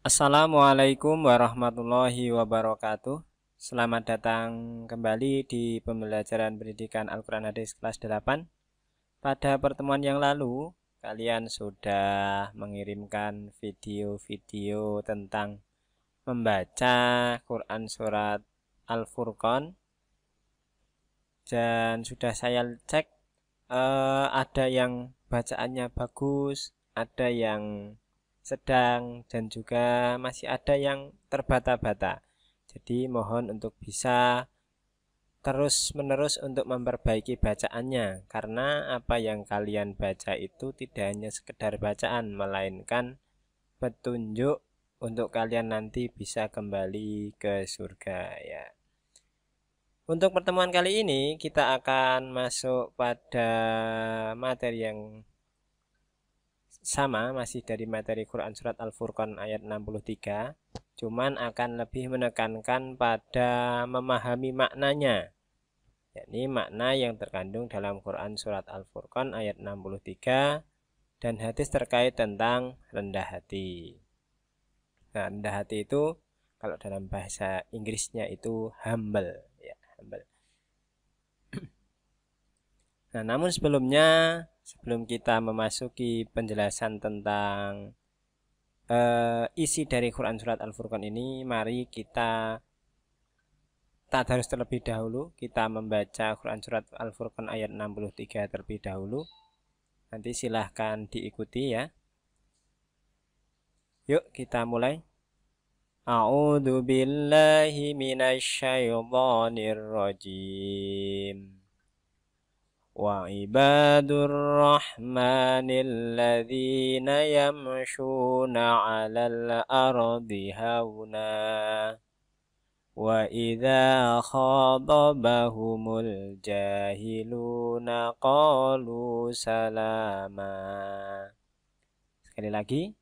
Assalamualaikum warahmatullahi wabarakatuh. Selamat datang kembali di pembelajaran pendidikan Al-Quran Hadis kelas 8. Pada pertemuan yang lalu, kalian sudah mengirimkan video-video tentang membaca Quran surat Al-Furqan. Dan sudah saya cek, ada yang bacaannya bagus, ada yang sedang, dan juga masih ada yang terbata-bata. Jadi mohon untuk bisa terus-menerus untuk memperbaiki bacaannya, karena apa yang kalian baca itu tidak hanya sekedar bacaan, melainkan petunjuk untuk kalian nanti bisa kembali ke surga ya. Untuk pertemuan kali ini kita akan masuk pada materi yang sama, masih dari materi Quran Surat Al-Furqan ayat 63, cuman akan lebih menekankan pada memahami maknanya, yakni makna yang terkandung dalam Quran Surat Al-Furqan ayat 63 dan hadis terkait tentang rendah hati. Nah, rendah hati itu kalau dalam bahasa Inggrisnya itu humble ya, humble. Nah, namun sebelum kita memasuki penjelasan tentang isi dari Quran Surat Al-Furqan ini, mari kita tadarus terlebih dahulu. Kita membaca Quran Surat Al-Furqan ayat 63 terlebih dahulu. Nanti silahkan diikuti ya. Yuk kita mulai. A'udzu billahi minasyaitonir rajim. Wa ibadur rahmanil ladzina yamshuna 'alal ardi hauna wa idza khadabahumul jahiluna qalu salama. Sekali lagi.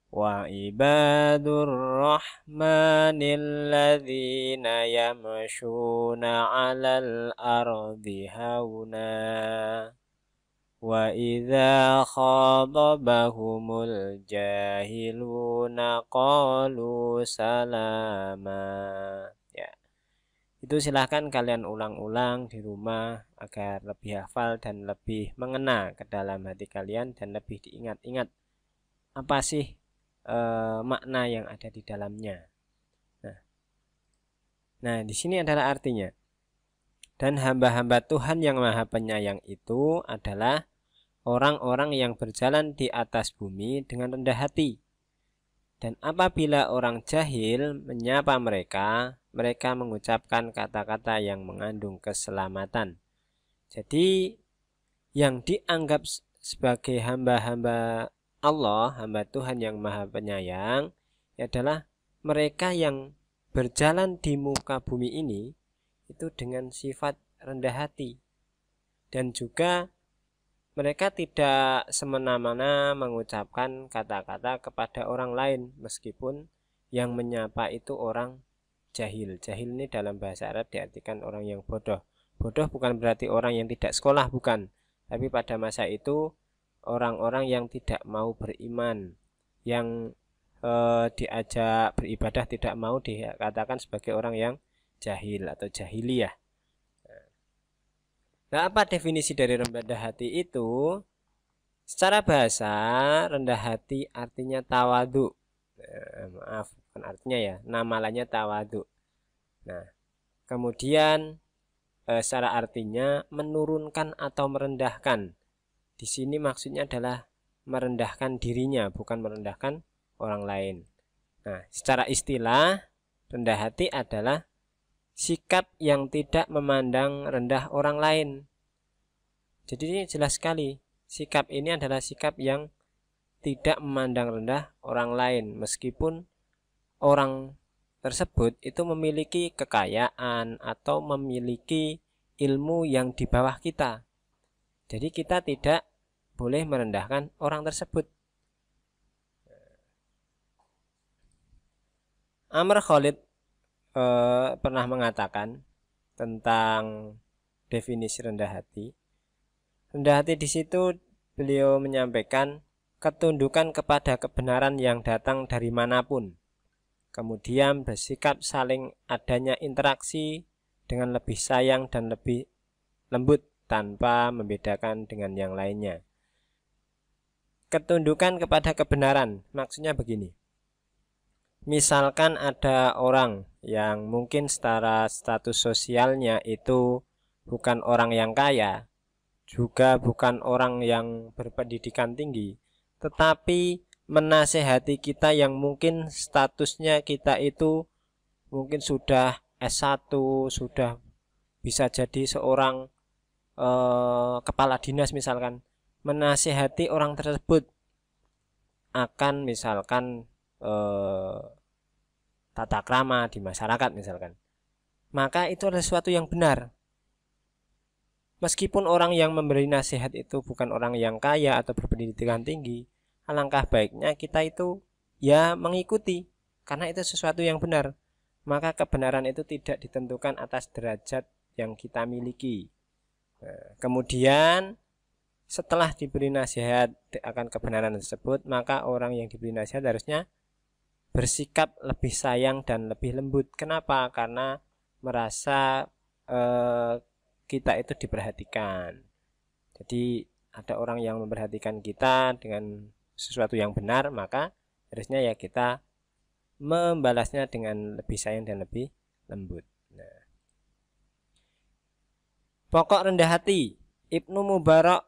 Wa ibadur rahmanil ladzina yamshuna 'alal ardi hauna wa idza khadabahumul jahiluna qalu salama. Ya. Itu silahkan kalian ulang-ulang di rumah agar lebih hafal dan lebih mengena ke dalam hati kalian dan lebih diingat-ingat apa sih makna yang ada di dalamnya. Nah, di sini adalah artinya. Dan hamba-hamba Tuhan yang Maha Penyayang itu adalah orang-orang yang berjalan di atas bumi dengan rendah hati. Dan apabila orang jahil menyapa mereka, mereka mengucapkan kata-kata yang mengandung keselamatan. Jadi, yang dianggap sebagai hamba-hamba Allah, hamba Tuhan yang Maha Penyayang, adalah mereka yang berjalan di muka bumi ini itu dengan sifat rendah hati, dan juga mereka tidak semena-mena mengucapkan kata-kata kepada orang lain meskipun yang menyapa itu orang jahil. Jahil ini dalam bahasa Arab diartikan orang yang bodoh. Bodoh bukan berarti orang yang tidak sekolah, bukan, tapi pada masa itu orang-orang yang tidak mau beriman, yang diajak beribadah tidak mau, dikatakan sebagai orang yang jahil atau jahiliyah. Nah, apa definisi dari rendah hati itu? Secara bahasa, rendah hati artinya tawadu. Maaf, bukan artinya ya, namalanya tawadu. Nah, kemudian secara artinya menurunkan atau merendahkan. Di sini maksudnya adalah merendahkan dirinya, bukan merendahkan orang lain. Nah, secara istilah, rendah hati adalah sikap yang tidak memandang rendah orang lain. Jadi ini jelas sekali. Sikap ini adalah sikap yang tidak memandang rendah orang lain, meskipun orang tersebut itu memiliki kekayaan atau memiliki ilmu yang di bawah kita. Jadi kita tidak boleh merendahkan orang tersebut. Amr Khalid pernah mengatakan tentang definisi rendah hati. Rendah hati di situ beliau menyampaikan ketundukan kepada kebenaran yang datang dari manapun. Kemudian bersikap saling adanya interaksi dengan lebih sayang dan lebih lembut tanpa membedakan dengan yang lainnya. Ketundukan kepada kebenaran, maksudnya begini. Misalkan ada orang yang mungkin secara status sosialnya itu bukan orang yang kaya, juga bukan orang yang berpendidikan tinggi, tetapi menasehati kita yang mungkin statusnya kita itu mungkin sudah S1, sudah bisa jadi seorang kepala dinas misalkan, menasehati orang tersebut akan misalkan tata krama di masyarakat misalkan, maka itu adalah sesuatu yang benar. Meskipun orang yang memberi nasihat itu bukan orang yang kaya atau berpendidikan tinggi, alangkah baiknya kita itu ya mengikuti, karena itu sesuatu yang benar. Maka kebenaran itu tidak ditentukan atas derajat yang kita miliki. Kemudian setelah diberi nasihat akan kebenaran tersebut, maka orang yang diberi nasihat harusnya bersikap lebih sayang dan lebih lembut. Kenapa? Karena merasa kita itu diperhatikan. Jadi ada orang yang memperhatikan kita dengan sesuatu yang benar, maka harusnya ya kita membalasnya dengan lebih sayang dan lebih lembut. Nah, pokok rendah hati. Ibnu Mubarak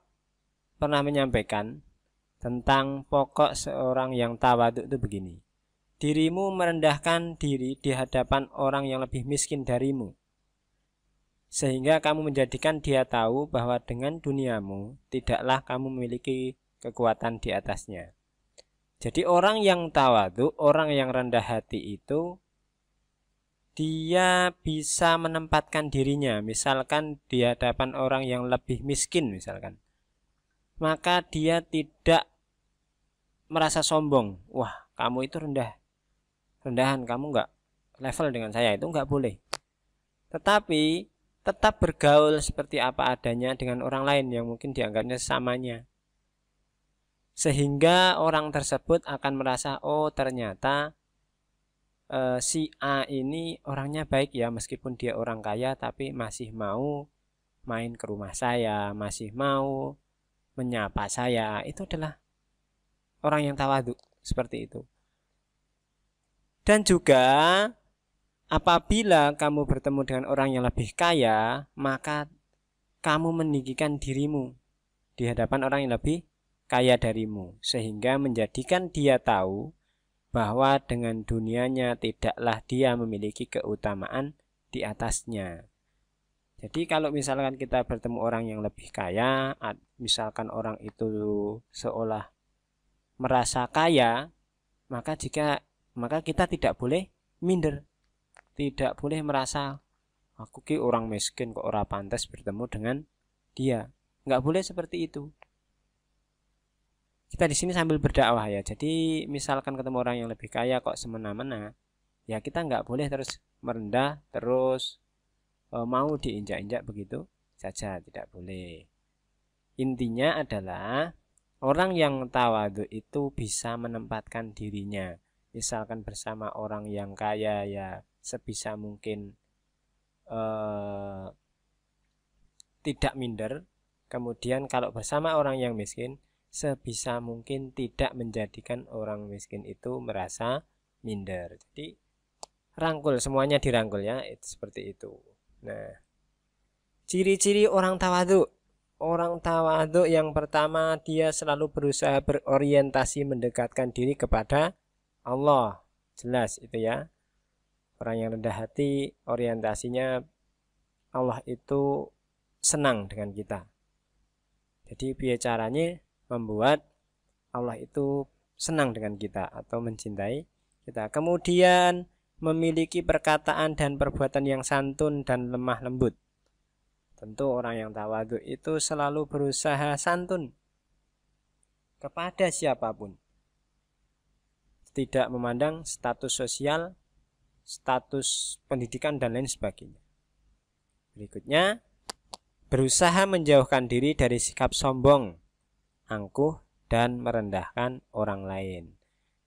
pernah menyampaikan tentang pokok seorang yang tawadhu itu begini. Dirimu merendahkan diri di hadapan orang yang lebih miskin darimu, sehingga kamu menjadikan dia tahu bahwa dengan duniamu tidaklah kamu memiliki kekuatan di atasnya. Jadi orang yang tawadhu, orang yang rendah hati itu dia bisa menempatkan dirinya, misalkan di hadapan orang yang lebih miskin misalkan, maka dia tidak merasa sombong. Wah, kamu itu rendahan, kamu nggak level dengan saya, itu nggak boleh. Tetapi tetap bergaul seperti apa adanya dengan orang lain yang mungkin dianggapnya sesamanya, sehingga orang tersebut akan merasa, oh ternyata si A ini orangnya baik ya, meskipun dia orang kaya tapi masih mau main ke rumah saya, masih mau menyapa saya. Itu adalah orang yang tawadhu, seperti itu. Dan juga apabila kamu bertemu dengan orang yang lebih kaya, maka kamu meninggikan dirimu di hadapan orang yang lebih kaya darimu, sehingga menjadikan dia tahu bahwa dengan dunianya tidaklah dia memiliki keutamaan di atasnya. Jadi kalau misalkan kita bertemu orang yang lebih kaya, misalkan orang itu seolah merasa kaya, maka kita tidak boleh minder, tidak boleh merasa aku ki orang miskin kok ora pantas bertemu dengan dia. Nggak boleh seperti itu. Kita di sini sambil berdakwah ya. Jadi misalkan ketemu orang yang lebih kaya kok semena-mena, ya kita nggak boleh terus merendah, terus mau diinjak-injak begitu saja, tidak boleh. Intinya adalah orang yang tawadhu itu bisa menempatkan dirinya. Misalkan bersama orang yang kaya ya sebisa mungkin tidak minder. Kemudian kalau bersama orang yang miskin, sebisa mungkin tidak menjadikan orang miskin itu merasa minder. Jadi rangkul, semuanya dirangkul ya, seperti itu. Nah, ciri-ciri orang tawadhu. Orang tawadhu yang pertama, dia selalu berusaha berorientasi mendekatkan diri kepada Allah. Jelas itu ya. Orang yang rendah hati orientasinya Allah itu senang dengan kita. Jadi biar caranya membuat Allah itu senang dengan kita atau mencintai kita. Kemudian memiliki perkataan dan perbuatan yang santun dan lemah lembut. Tentu orang yang tawadhu itu selalu berusaha santun kepada siapapun, tidak memandang status sosial, status pendidikan dan lain sebagainya. Berikutnya, berusaha menjauhkan diri dari sikap sombong, angkuh, dan merendahkan orang lain.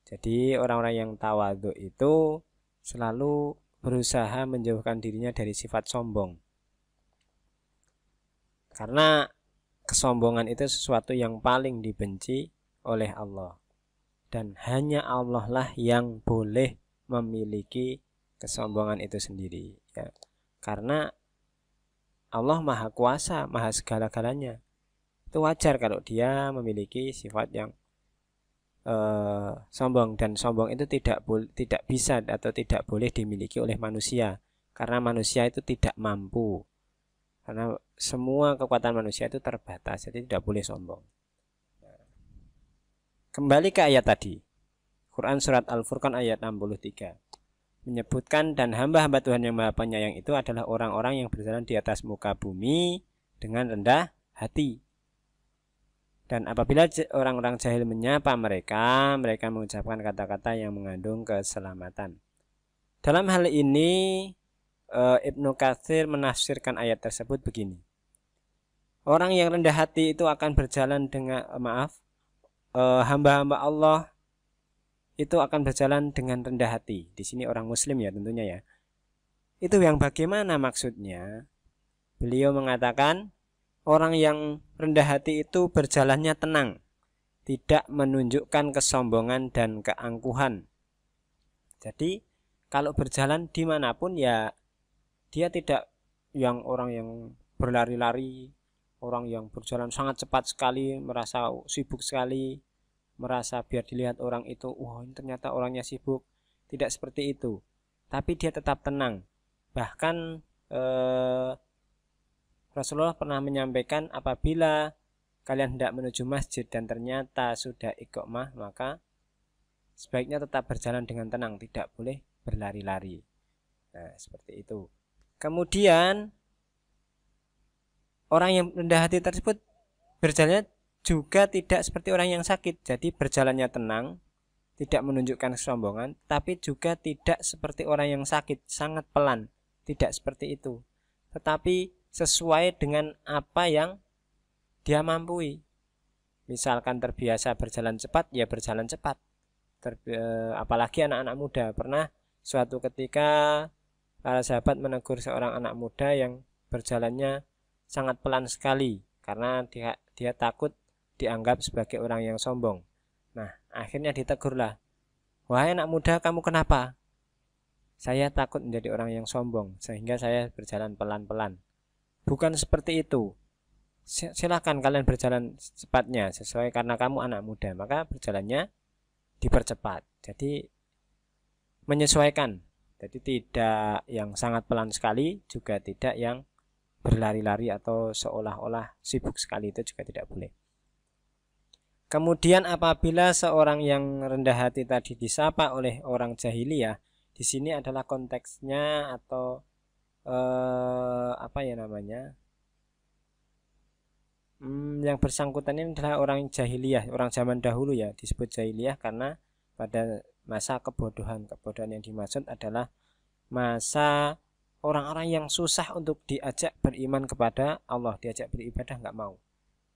Jadi orang-orang yang tawadhu itu selalu berusaha menjauhkan dirinya dari sifat sombong. Karena kesombongan itu sesuatu yang paling dibenci oleh Allah. Dan hanya Allah lah yang boleh memiliki kesombongan itu sendiri. Ya. Karena Allah maha kuasa, maha segala-galanya. Itu wajar kalau dia memiliki sifat yang sombong. Dan sombong itu tidak bisa atau tidak boleh dimiliki oleh manusia. Karena manusia itu tidak mampu. Karena semua kekuatan manusia itu terbatas, jadi tidak boleh sombong. Kembali ke ayat tadi. Quran surat Al-Furqan ayat 63. Menyebutkan dan hamba-hamba Tuhan yang Maha Penyayang itu adalah orang-orang yang berjalan di atas muka bumi dengan rendah hati. Dan apabila orang-orang jahil menyapa mereka, mereka mengucapkan kata-kata yang mengandung keselamatan. Dalam hal ini Ibnu Katsir menafsirkan ayat tersebut begini. Orang yang rendah hati itu akan berjalan dengan hamba-hamba Allah itu akan berjalan dengan rendah hati. Di sini orang muslim ya tentunya ya. Itu yang bagaimana maksudnya? Beliau mengatakan orang yang rendah hati itu berjalannya tenang, tidak menunjukkan kesombongan dan keangkuhan. Jadi kalau berjalan dimanapun ya dia tidak yang orang yang berlari-lari, orang yang berjalan sangat cepat sekali, merasa sibuk sekali, merasa biar dilihat orang itu, wah ini ternyata orangnya sibuk. Tidak seperti itu. Tapi dia tetap tenang. Bahkan Rasulullah pernah menyampaikan apabila kalian hendak menuju masjid dan ternyata sudah iqamah, maka sebaiknya tetap berjalan dengan tenang, tidak boleh berlari-lari. Nah, seperti itu. Kemudian orang yang rendah hati tersebut berjalannya juga tidak seperti orang yang sakit. Jadi berjalannya tenang, tidak menunjukkan kesombongan, tapi juga tidak seperti orang yang sakit, sangat pelan. Tidak seperti itu. Tetapi sesuai dengan apa yang dia mampu. Misalkan terbiasa berjalan cepat, ya berjalan cepat. Apalagi anak-anak muda. Pernah suatu ketika para sahabat menegur seorang anak muda yang berjalannya sangat pelan sekali karena dia takut dianggap sebagai orang yang sombong. Nah, akhirnya ditegurlah. Wahai anak muda, kamu kenapa? Saya takut menjadi orang yang sombong sehingga saya berjalan pelan-pelan. Bukan seperti itu. Silakan kalian berjalan cepatnya sesuai karena kamu anak muda, maka berjalannya dipercepat. Jadi menyesuaikan. Jadi tidak yang sangat pelan sekali, juga tidak yang berlari-lari atau seolah-olah sibuk sekali, itu juga tidak boleh. Kemudian apabila seorang yang rendah hati tadi disapa oleh orang jahiliyah, di sini adalah konteksnya atau yang bersangkutan ini adalah orang jahiliyah, orang zaman dahulu ya, disebut jahiliyah karena pada masa kebodohan yang dimaksud adalah masa orang-orang yang susah untuk diajak beriman kepada Allah, diajak beribadah nggak mau,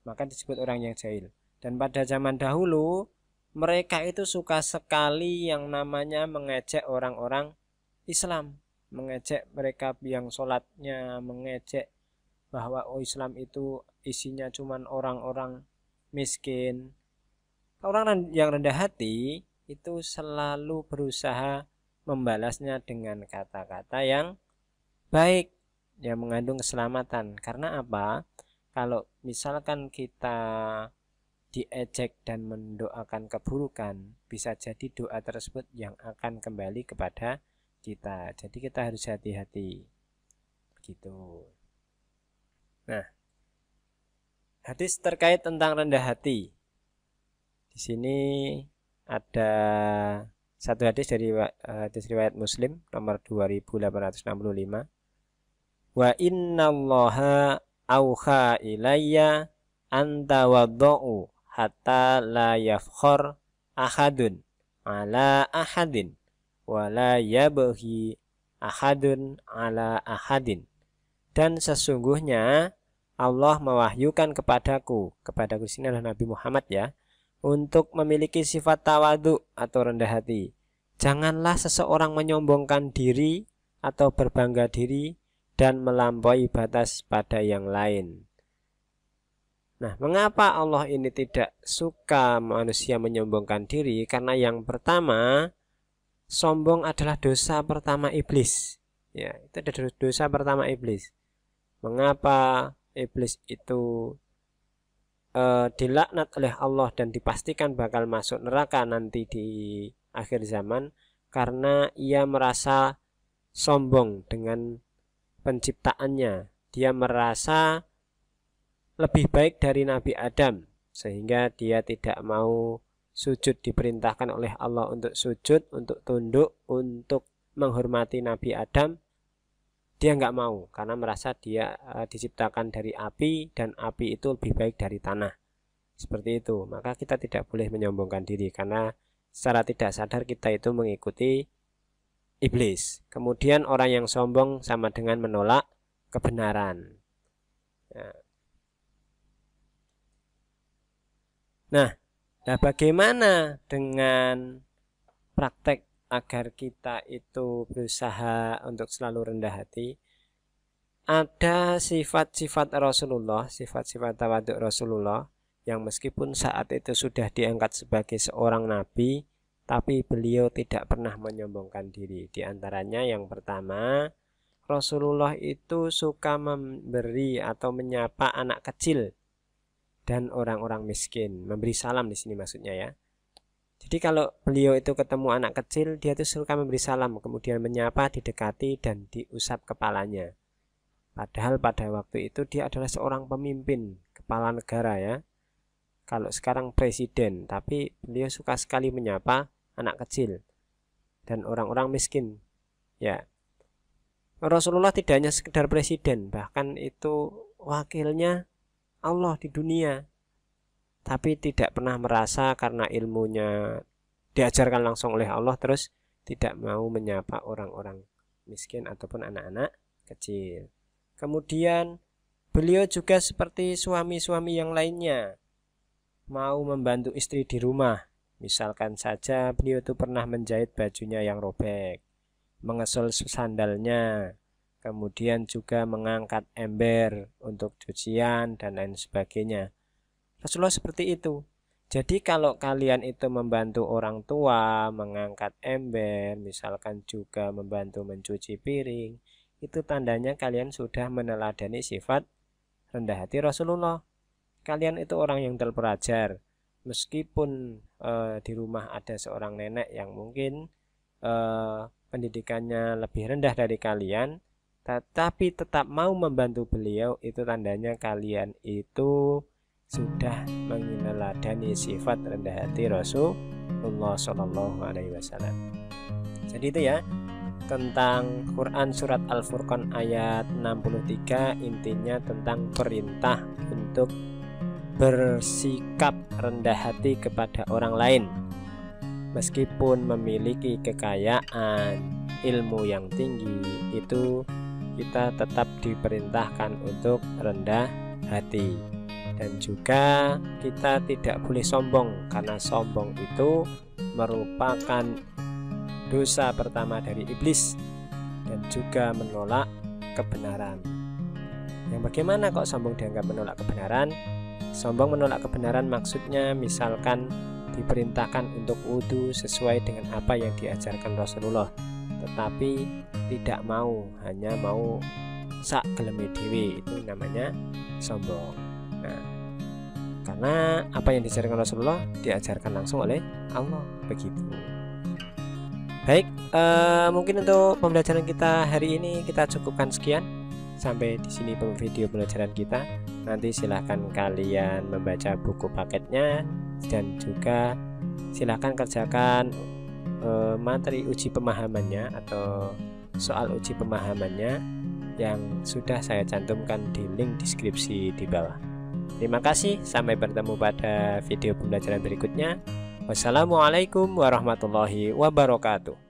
maka disebut orang yang jahil. Dan pada zaman dahulu mereka itu suka sekali yang namanya mengejek orang-orang Islam, mengejek mereka yang sholatnya, mengejek bahwa Islam itu isinya cuman orang-orang miskin. Orang yang rendah hati itu selalu berusaha membalasnya dengan kata-kata yang baik, yang mengandung keselamatan. Karena apa? Kalau misalkan kita diejek dan mendoakan keburukan, bisa jadi doa tersebut yang akan kembali kepada kita. Jadi kita harus hati-hati. Begitu. Nah, hadis terkait tentang rendah hati. Di sini ada satu hadis dari hadis riwayat Muslim nomor 2865. Wa innallaha auha ilayya anta wadda'u hatta la yafkhar ahadun ala ahadin wa la yabghi ahadun ala ahadin. Dan sesungguhnya Allah mewahyukan kepadaku di sini adalah Nabi Muhammad ya, untuk memiliki sifat tawadhu atau rendah hati. Janganlah seseorang menyombongkan diri atau berbangga diri dan melampaui batas pada yang lain. Nah, mengapa Allah ini tidak suka manusia menyombongkan diri? Karena yang pertama, sombong adalah dosa pertama iblis. Ya, itu adalah dosa pertama iblis. Mengapa iblis itu dilaknat oleh Allah dan dipastikan bakal masuk neraka nanti di akhir zaman? Karena ia merasa sombong dengan penciptaannya. Dia merasa lebih baik dari Nabi Adam, sehingga dia tidak mau sujud, diperintahkan oleh Allah untuk sujud, untuk tunduk, untuk menghormati Nabi Adam. Dia nggak mau karena merasa dia diciptakan dari api dan api itu lebih baik dari tanah. Seperti itu. Maka kita tidak boleh menyombongkan diri karena secara tidak sadar kita itu mengikuti iblis. Kemudian orang yang sombong sama dengan menolak kebenaran. Nah, bagaimana dengan praktek agar kita itu berusaha untuk selalu rendah hati? Ada sifat-sifat Rasulullah, sifat-sifat tawadhu Rasulullah yang meskipun saat itu sudah diangkat sebagai seorang nabi, tapi beliau tidak pernah menyombongkan diri. Di antaranya yang pertama, Rasulullah itu suka memberi atau menyapa anak kecil dan orang-orang miskin. Memberi salam di sini maksudnya ya. Jadi kalau beliau itu ketemu anak kecil, dia itu suka memberi salam, kemudian menyapa, didekati, dan diusap kepalanya. Padahal pada waktu itu dia adalah seorang pemimpin, kepala negara ya. Kalau sekarang presiden, tapi beliau suka sekali menyapa anak kecil dan orang-orang miskin. Ya, Rasulullah tidak hanya sekedar presiden, bahkan itu wakilnya Allah di dunia. Tapi tidak pernah merasa karena ilmunya diajarkan langsung oleh Allah terus tidak mau menyapa orang-orang miskin ataupun anak-anak kecil. Kemudian beliau juga seperti suami-suami yang lainnya, mau membantu istri di rumah. Misalkan saja beliau itu pernah menjahit bajunya yang robek, mengesol sandalnya, kemudian juga mengangkat ember untuk cucian dan lain sebagainya. Rasulullah seperti itu. Jadi kalau kalian itu membantu orang tua, mengangkat ember, misalkan juga membantu mencuci piring, itu tandanya kalian sudah meneladani sifat rendah hati Rasulullah. Kalian itu orang yang terpelajar. Meskipun di rumah ada seorang nenek yang mungkin pendidikannya lebih rendah dari kalian, tetapi tetap mau membantu beliau, itu tandanya kalian itu sudah meneladani sifat rendah hati Rasulullah Shallallahu Alaihi Wasallam. Jadi itu ya tentang Quran surat Al-Furqan ayat 63, intinya tentang perintah untuk bersikap rendah hati kepada orang lain. Meskipun memiliki kekayaan, ilmu yang tinggi, itu kita tetap diperintahkan untuk rendah hati. Dan juga kita tidak boleh sombong, karena sombong itu merupakan dosa pertama dari iblis dan juga menolak kebenaran. Yang bagaimana kok sombong dianggap menolak kebenaran? Sombong menolak kebenaran maksudnya misalkan diperintahkan untuk wudhu sesuai dengan apa yang diajarkan Rasulullah, tetapi tidak mau, hanya mau sak geleme dhewe, itu namanya sombong. Nah, karena apa yang diajarkan Rasulullah diajarkan langsung oleh Allah, begitu. Baik, mungkin untuk pembelajaran kita hari ini kita cukupkan sekian. Sampai di sini video pembelajaran kita. Nanti silahkan kalian membaca buku paketnya dan juga silahkan kerjakan materi uji pemahamannya atau soal uji pemahamannya yang sudah saya cantumkan di link deskripsi di bawah. Terima kasih, sampai bertemu pada video pembelajaran berikutnya. Wassalamualaikum warahmatullahi wabarakatuh.